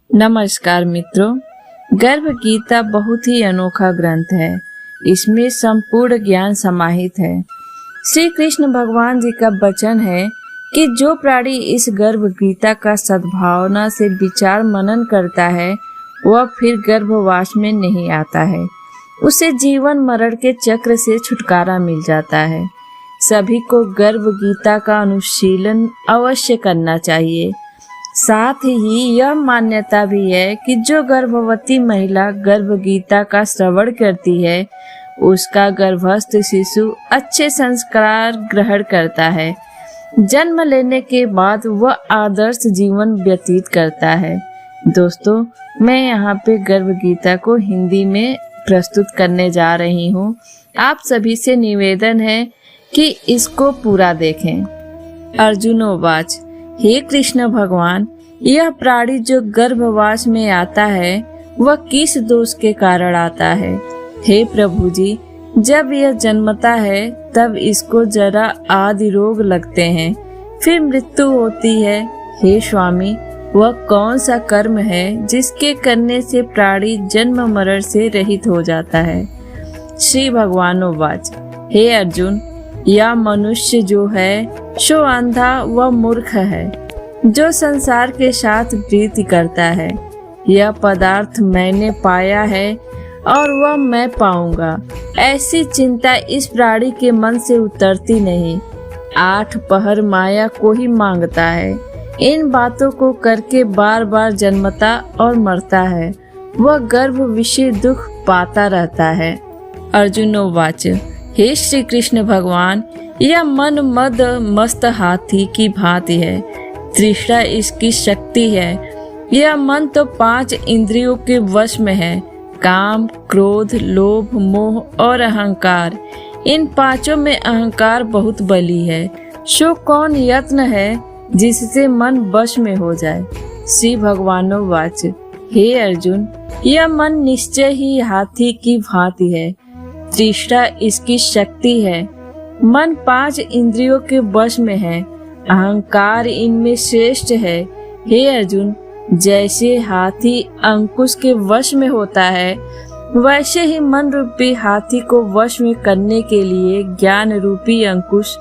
नमस्कार मित्रों, गर्भ गीता बहुत ही अनोखा ग्रंथ है। इसमें संपूर्ण ज्ञान समाहित है। श्री कृष्ण भगवान जी का वचन है कि जो प्राणी इस गर्भ गीता का सद्भावना से विचार मनन करता है वह फिर गर्भवास में नहीं आता है। उसे जीवन मरण के चक्र से छुटकारा मिल जाता है। सभी को गर्भ गीता का अनुशीलन अवश्य करना चाहिए। साथ ही यह मान्यता भी है कि जो गर्भवती महिला गर्भ गीता का श्रवण करती है उसका गर्भस्थ शिशु अच्छे संस्कार ग्रहण करता है। जन्म लेने के बाद वह आदर्श जीवन व्यतीत करता है। दोस्तों, मैं यहाँ पे गर्भ गीता को हिंदी में प्रस्तुत करने जा रही हूँ। आप सभी से निवेदन है कि इसको पूरा देखें। अर्जुनोवाच, हे कृष्ण भगवान, यह प्राणी जो गर्भवास में आता है वह किस दोष के कारण आता है? हे प्रभु जी, जब यह जन्मता है तब इसको जरा आदि रोग लगते हैं, फिर मृत्यु होती है। हे स्वामी, वह कौन सा कर्म है जिसके करने से प्राणी जन्म मरण से रहित हो जाता है? श्री भगवानोवाच, हे अर्जुन, यह मनुष्य जो है सो अंधा व मूर्ख है, जो संसार के साथ प्रीति करता है। यह पदार्थ मैंने पाया है और वह मैं पाऊंगा, ऐसी चिंता इस प्राणी के मन से उतरती नहीं। 8 पहर माया को ही मांगता है। इन बातों को करके बार बार जन्मता और मरता है। वह गर्भ विषय दुख पाता रहता है। अर्जुनोवाच, हे श्री कृष्ण भगवान, यह मन मद मस्त हाथी की भांति है। तृष्णा इसकी शक्ति है। यह मन तो 5 इंद्रियों के वश में है, काम, क्रोध, लोभ, मोह और अहंकार। इन 5 में अहंकार बहुत बली है। सो कौन यत्न है जिससे मन वश में हो जाए? श्री भगवानोवाच, हे अर्जुन, यह मन निश्चय ही हाथी की भांति है। तृष्णा इसकी शक्ति है। मन 5 इंद्रियों के वश में है। अहंकार इनमें श्रेष्ठ है। हे अर्जुन, जैसे हाथी अंकुश के वश में होता है वैसे ही मन रूपी हाथी को वश में करने के लिए ज्ञान रूपी अंकुश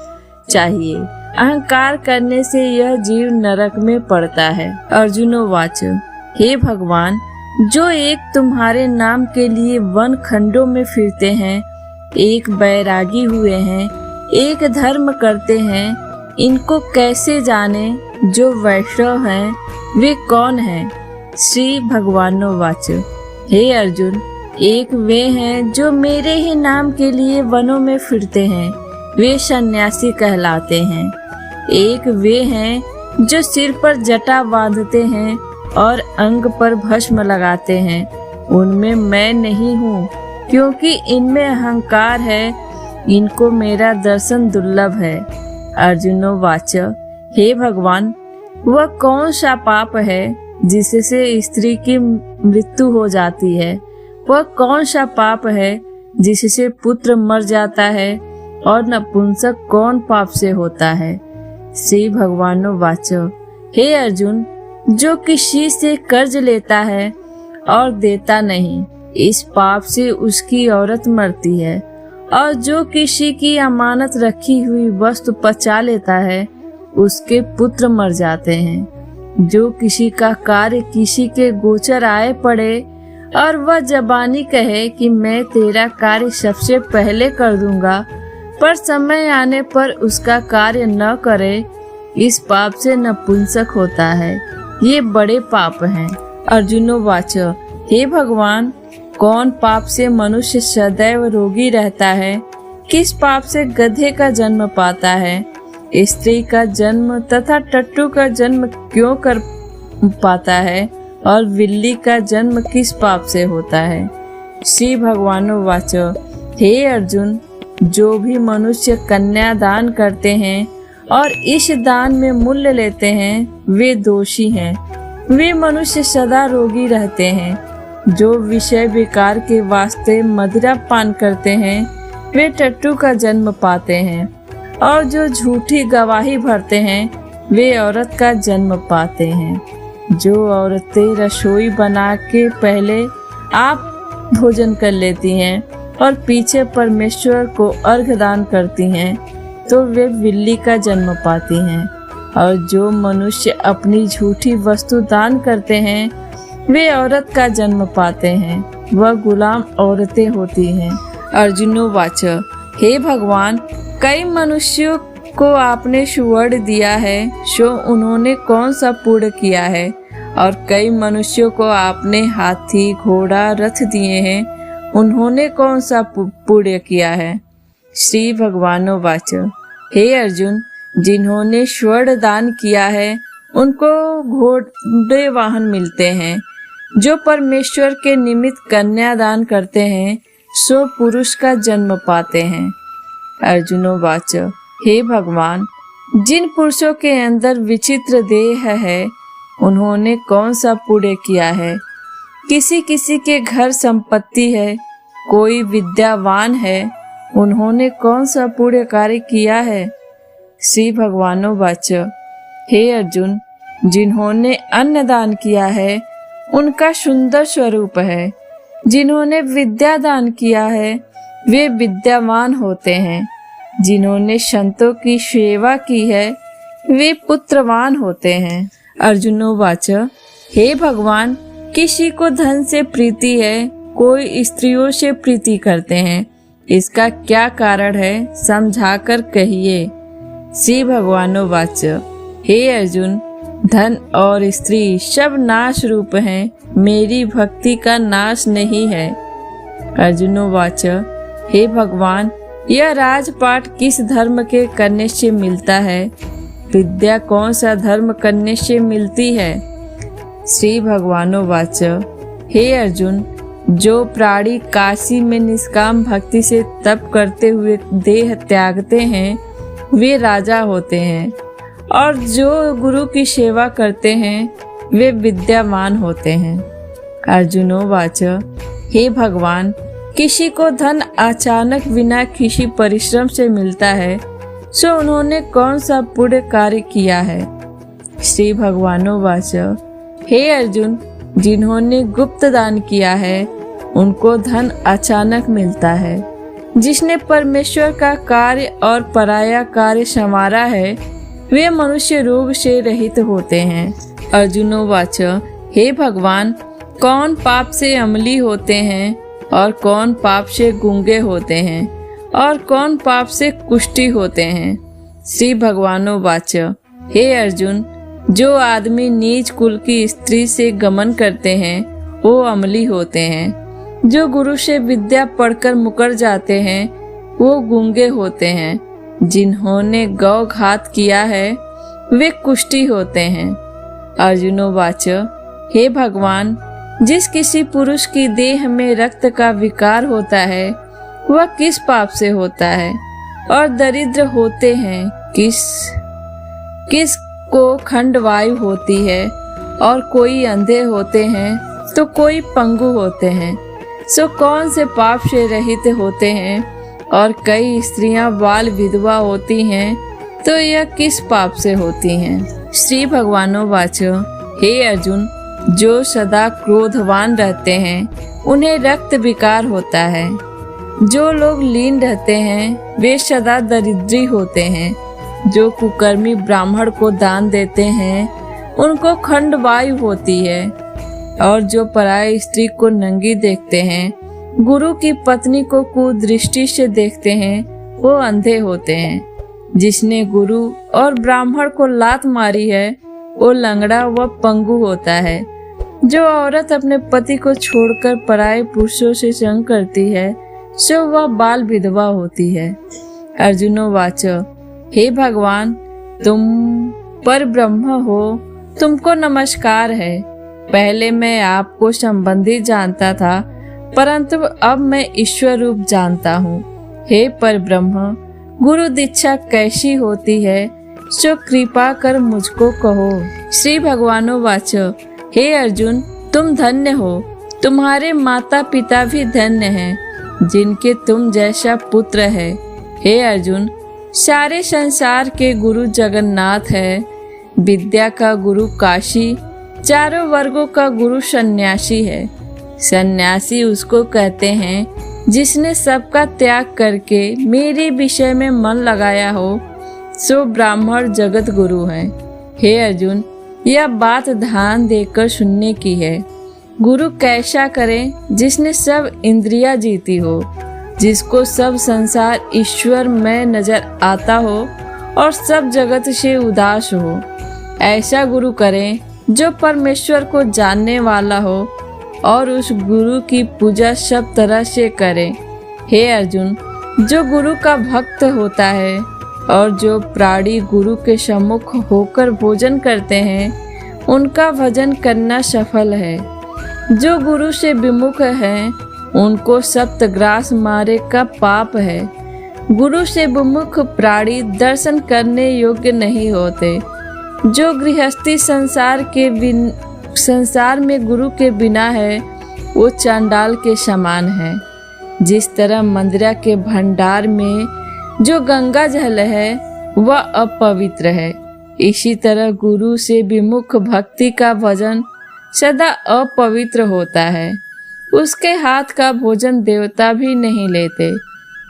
चाहिए। अहंकार करने से यह जीव नरक में पड़ता है। अर्जुनोवाच, हे भगवान, जो एक तुम्हारे नाम के लिए वन खंडों में फिरते हैं, एक बैरागी हुए हैं, एक धर्म करते हैं, इनको कैसे जाने? जो वैष्णव हैं वे कौन हैं? श्री भगवानोवाच, हे अर्जुन, एक वे हैं जो मेरे ही नाम के लिए वनों में फिरते हैं, वे सन्यासी कहलाते हैं। एक वे हैं जो सिर पर जटा बांधते हैं और अंग पर भस्म लगाते हैं, उनमें मैं नहीं हूँ, क्योंकि इनमें अहंकार है। इनको मेरा दर्शन दुर्लभ है। अर्जुनोवाच, हे भगवान, वह कौन सा पाप है जिससे स्त्री की मृत्यु हो जाती है? वह कौन सा पाप है जिससे पुत्र मर जाता है? और नपुंसक कौन पाप से होता है? श्री भगवानोवाच, हे अर्जुन, जो किसी से कर्ज लेता है और देता नहीं, इस पाप से उसकी औरत मरती है। और जो किसी की अमानत रखी हुई वस्तु पचा लेता है उसके पुत्र मर जाते हैं। जो किसी का कार्य किसी के गोचर आए पड़े और वह जबानी कहे कि मैं तेरा कार्य सबसे पहले कर दूंगा, पर समय आने पर उसका कार्य न करे, इस पाप से नपुंसक होता है। ये बड़े पाप हैं। अर्जुनोवाच, हे भगवान, कौन पाप से मनुष्य सदैव रोगी रहता है? किस पाप से गधे का जन्म पाता है? स्त्री का जन्म तथा टट्टू का जन्म क्यों कर पाता है? और बिल्ली का जन्म किस पाप से होता है? श्री भगवानोवाच, हे अर्जुन, जो भी मनुष्य कन्या दान करते हैं और इस दान में मूल्य लेते हैं वे दोषी हैं। वे मनुष्य सदा रोगी रहते हैं। जो विषय विकार के वास्ते मदिरा पान करते हैं वे टट्टू का जन्म पाते हैं, और जो झूठी गवाही भरते हैं वे औरत का जन्म पाते हैं। जो औरतें रसोई बना के पहले आप भोजन कर लेती हैं और पीछे परमेश्वर को अर्घ दान करती हैं, तो वे बिल्ली का जन्म पाती हैं। और जो मनुष्य अपनी झूठी वस्तु दान करते हैं, वे औरत का जन्म पाते हैं। वह गुलाम औरतें होती हैं। अर्जुनोवाच, हे भगवान, कई मनुष्यों को आपने सुवर्ण दिया है, सो उन्होंने कौन सा पुण्य किया है? और कई मनुष्यों को आपने हाथी, घोड़ा, रथ दिए हैं, उन्होंने कौन सा पुण्य किया है? श्री भगवानोवाच, हे अर्जुन, जिन्होंने स्वर्ण दान किया है, उनको घोड़े वाहन मिलते हैं। जो परमेश्वर के निमित्त कन्या दान करते हैं, सो पुरुष का जन्म पाते हैं। अर्जुनोवाच, हे भगवान, जिन पुरुषों के अंदर विचित्र देह है, उन्होंने कौन सा पुण्य किया है? किसी किसी के घर संपत्ति है, कोई विद्यावान है, उन्होंने कौन सा पुण्य कार्य किया है? श्री भगवानोवाच, हे अर्जुन, जिन्होंने अन्न दान किया है, उनका सुंदर स्वरूप है। जिन्होंने विद्या दान किया है, वे विद्यावान होते हैं। जिन्होंने संतों की सेवा की है, वे पुत्रवान होते हैं। अर्जुनोवाच, हे भगवान, किसी को धन से प्रीति है, कोई स्त्रियों से प्रीति करते हैं, इसका क्या कारण है, समझाकर कहिए। श्री भगवानोवाच, हे अर्जुन, धन और स्त्री सब नाश रूप हैं, मेरी भक्ति का नाश नहीं है। अर्जुनोवाच, हे भगवान, यह राजपाट किस धर्म के करने से मिलता है? विद्या कौन सा धर्म करने से मिलती है? श्री भगवानोवाच, हे अर्जुन, जो प्राणी काशी में निष्काम भक्ति से तप करते हुए देह त्यागते हैं, वे राजा होते हैं। और जो गुरु की सेवा करते हैं, वे विद्यावान होते हैं। अर्जुनोवाच, हे भगवान, किसी को धन अचानक बिना किसी परिश्रम से मिलता है, सो उन्होंने कौन सा पुण्य कार्य किया है? श्री भगवानोवाच, हे अर्जुन, जिन्होंने गुप्त दान किया है, उनको धन अचानक मिलता है। जिसने परमेश्वर का कार्य और पराया कार्य संवारा है, वे मनुष्य रोग से रहित होते हैं। अर्जुनोवाच, हे भगवान, कौन पाप से अमली होते हैं और कौन पाप से गूंगे होते हैं और कौन पाप से कुष्ठी होते हैं? श्री भगवानोवाच, हे अर्जुन, जो आदमी नीच कुल की स्त्री से गमन करते हैं, वो अमली होते हैं। जो गुरु से विद्या पढ़कर मुकर जाते हैं, वो गूंगे होते हैं। जिन्होंने गौ घात किया है, वे कुष्ठी होते हैं। अर्जुनोवाच, हे भगवान, जिस किसी पुरुष की देह में रक्त का विकार होता है, वह किस पाप से होता है? और दरिद्र होते हैं किस को खंडवायु होती है, और कोई अंधे होते हैं तो कोई पंगु होते हैं। सो कौन से पाप से रहित होते हैं? और कई स्त्रियां बाल विधवा होती हैं, तो यह किस पाप से होती हैं? श्री भगवानोवाच, हे अर्जुन, जो सदा क्रोधवान रहते हैं, उन्हें रक्त विकार होता है। जो लोग लीन रहते हैं, वे सदा दरिद्री होते हैं। जो कुकर्मी ब्राह्मण को दान देते हैं, उनको खंडवायु होती है। और जो पराई स्त्री को नंगी देखते हैं, गुरु की पत्नी को कुदृष्टि से देखते हैं, वो अंधे होते हैं। जिसने गुरु और ब्राह्मण को लात मारी है, वो लंगड़ा व पंगु होता है। जो औरत अपने पति को छोड़कर पराये पुरुषों से संग करती है, सो वह बाल विधवा होती है। अर्जुनोवाच, हे भगवान, तुम पर ब्रह्म हो, तुमको नमस्कार है। पहले मैं आपको संबंधी जानता था, परंतु अब मैं ईश्वर रूप जानता हूँ। हे पर ब्रह्म, गुरु दीक्षा कैसी होती है, सो कृपा कर मुझको कहो। श्री भगवानोवाच, हे अर्जुन, तुम धन्य हो, तुम्हारे माता पिता भी धन्य हैं, जिनके तुम जैसा पुत्र है। हे अर्जुन, सारे संसार के गुरु जगन्नाथ है। विद्या का गुरु काशी चारों वर्गों का गुरु सन्यासी है। सन्यासी उसको कहते हैं जिसने सबका त्याग करके मेरे विषय में मन लगाया हो, सो ब्राह्मण जगत गुरु है। हे अर्जुन, यह बात ध्यान देकर सुनने की है। गुरु कैसा करे? जिसने सब इंद्रियां जीती हो, जिसको सब संसार ईश्वर में नजर आता हो और सब जगत से उदास हो। ऐसा गुरु करे जो परमेश्वर को जानने वाला हो और उस गुरु की पूजा सब तरह से करे। हे अर्जुन, जो गुरु का भक्त होता है और जो प्राणी गुरु के सम्मुख होकर भोजन करते हैं, उनका भजन करना सफल है। जो गुरु से विमुख है, उनको सप्तग्रास मारे का पाप है। गुरु से विमुख प्राणी दर्शन करने योग्य नहीं होते। जो गृहस्थी संसार में गुरु के बिना है, वो चांडाल के समान है। जिस तरह मंदिरा के भंडार में जो गंगा जल है वह अपवित्र है, इसी तरह गुरु से विमुख भक्ति का भजन सदा अपवित्र होता है। उसके हाथ का भोजन देवता भी नहीं लेते।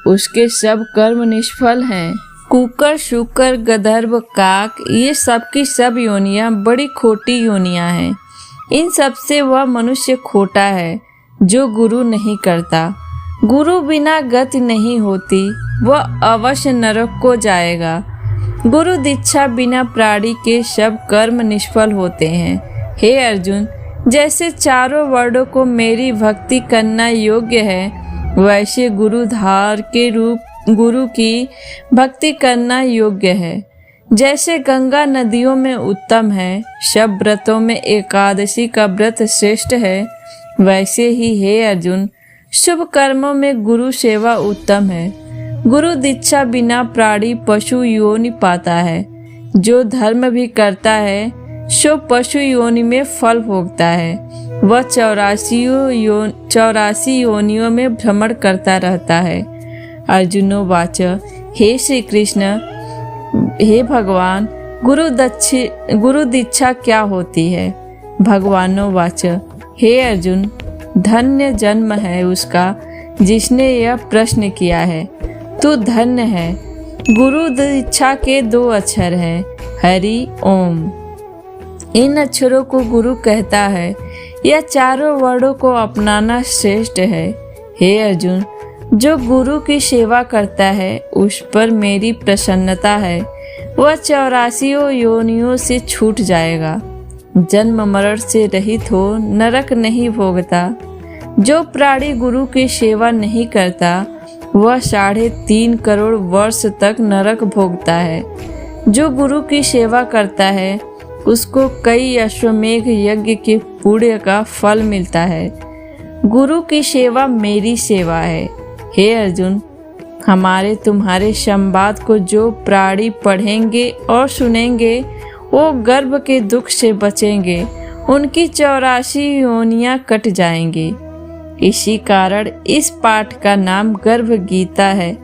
उसके सब कर्म निष्फल हैं। कुकर, शुकर, गंधर्व, काक, ये सब की सब योनियां बड़ी खोटी योनियां हैं। इन सब से वह मनुष्य खोटा है जो गुरु नहीं करता। गुरु बिना गति नहीं होती, वह अवश्य नरक को जाएगा। गुरु दीक्षा बिना प्राणी के सब कर्म निष्फल होते हैं। हे अर्जुन, जैसे चारों वर्णों को मेरी भक्ति करना योग्य है, वैसे गुरुधार के रूप गुरु की भक्ति करना योग्य है। जैसे गंगा नदियों में उत्तम है, सब व्रतों में एकादशी का व्रत श्रेष्ठ है, वैसे ही हे अर्जुन, शुभ कर्मों में गुरु सेवा उत्तम है। गुरु दीक्षा बिना प्राणी पशु योनि पाता है। जो धर्म भी करता है, सो पशु योनि में फल भोगता है। वह 84 योनियों में भ्रमण करता रहता है। अर्जुनोवाच, हे श्री कृष्ण, हे भगवान, गुरु दीक्षा क्या होती है? भगवानोवाच, हे अर्जुन, धन्य जन्म है उसका जिसने यह प्रश्न किया है। तू धन्य है। गुरु दीक्षा के 2 अक्षर हैं, हरि ओम। इन अक्षरों को गुरु कहता है। यह चारों वर्णों को अपनाना श्रेष्ठ है। हे अर्जुन, जो गुरु की सेवा करता है उस पर मेरी प्रसन्नता है। वह 84 योनियों से छूट जाएगा, जन्म मरण से रहित हो, नरक नहीं भोगता। जो प्राणी गुरु की सेवा नहीं करता, वह 3.5 करोड़ वर्ष तक नरक भोगता है। जो गुरु की सेवा करता है, उसको कई अश्वमेघ यज्ञ के पुण्य का फल मिलता है। गुरु की सेवा मेरी सेवा है। हे अर्जुन, हमारे तुम्हारे संवाद को जो प्राणी पढ़ेंगे और सुनेंगे, वो गर्भ के दुख से बचेंगे। उनकी 84 योनियां कट जाएंगी। इसी कारण इस पाठ का नाम गर्भ गीता है।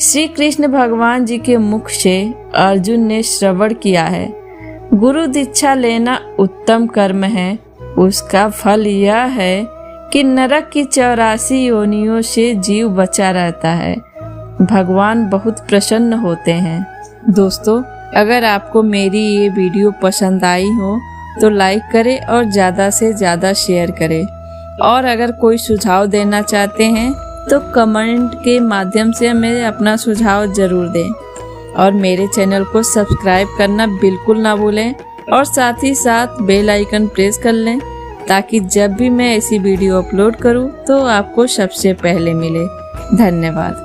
श्री कृष्ण भगवान जी के मुख से अर्जुन ने श्रवण किया है। गुरु दीक्षा लेना उत्तम कर्म है। उसका फल यह है कि नरक की 84 योनियों से जीव बचा रहता है। भगवान बहुत प्रसन्न होते हैं। दोस्तों, अगर आपको मेरी ये वीडियो पसंद आई हो तो लाइक करें और ज़्यादा से ज़्यादा शेयर करें। और अगर कोई सुझाव देना चाहते हैं तो कमेंट के माध्यम से हमें अपना सुझाव ज़रूर दें। और मेरे चैनल को सब्सक्राइब करना बिल्कुल ना भूलें और साथ ही साथ बेल आइकन प्रेस कर लें, ताकि जब भी मैं ऐसी वीडियो अपलोड करूं तो आपको सबसे पहले मिले। धन्यवाद।